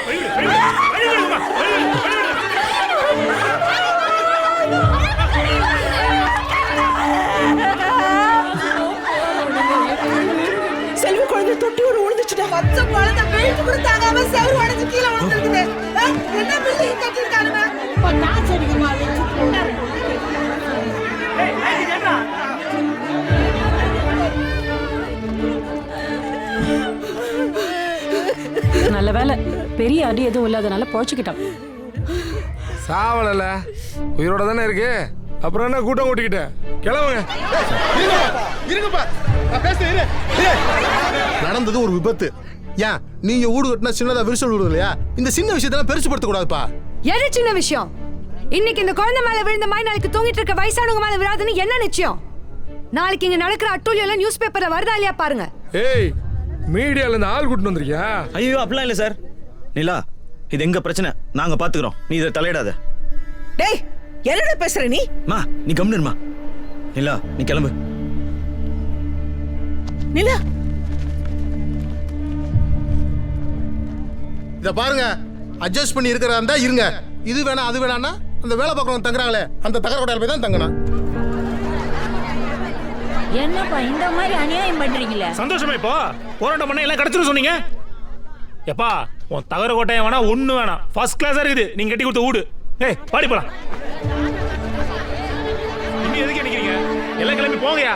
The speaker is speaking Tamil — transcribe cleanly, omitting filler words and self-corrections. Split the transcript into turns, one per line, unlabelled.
செல்வி குழந்தை தொட்டி ஒரு விழுந்துச்சுடா. பச்சை குழந்தை வெயிட் கூட தாங்காம செவரு உடைஞ்சு கீழே விழுந்துருக்குது. என்ன பில்டிங் கட்டிருக்கானுங்க? காசு அடிக்குமா?
நல்ல வேலை, பெரிய அடி எதுவும் இல்லாதனால பொழைச்சுக்கிட்டான்.
சாவலல உயிரோட தானே இருக்கு. அப்புறம் என்ன கூட்டம் கூட்டிக்கிட்ட? கிளம்புங்க.
இருங்கப்பா, நான் பேசுறேன். நடந்தது ஒரு விபத்து. ஏன் நீங்க வீடு கட்டினா சின்னதா விரிசல் விடுது இல்லையா? இந்த சின்ன விஷயத்தெல்லாம் பெருசுபடுத்த கூடாதுப்பா.
எது சின்ன விஷயம்? இன்னைக்கு இந்த குழந்தை மேல விழுந்த மாதிரி நாளைக்கு தூங்கிட்டு இருக்க வயசானவங்க மேல விழாதுன்னு என்ன நிச்சயம்? நாளைக்கு இங்க நடக்கிற அட்டூழியம் நியூஸ் பேப்பர்ல வருதா இல்லையா பாருங்க.
ஏய், மீடியால இருந்து ஆள் கூட்டிட்டு வந்திருக்கியா?
ஐயோ அப்படிலாம் இல்ல சார். நிலா, இது எங்க பிரச்சனை, நாங்க பாத்துக்கிறோம், நீ இதை தலையிடாத.
டேய், என்னடா பேசுற நீ?
மா நீ கம்முனுமா. நிலா நீ கிளம்பு.
நிலா,
இத பாருங்க, அட்ஜஸ்ட் பண்ணி இருக்கிறதா இருந்தா இருங்க. இது வேணா அது வேணான்னா அந்த வேலை பார்க்கறவங்க தங்குறாங்களே அந்த தகர கொடையில போய் தான் தங்கணும்.
என்னப்பா இந்த மாதிரி அநியாயம் பண்றீங்களே?
சந்தோஷமா இப்போ போராட்டம் பண்ண எல்லாம் கிடைச்சிரும் சொன்னீங்க. எப்பா உன் தகர கோட்டையை வேணா ஒண்ணு வேணாம், ஃபர்ஸ்ட் கிளாஸா இருக்குது நீங்க கட்டி கொடுத்த வீடு. ஏய் பாடி போலாம். இன்னும் எதுக்கு நிக்கிறீங்க? எல்லாம் கிளம்பி போங்கயா.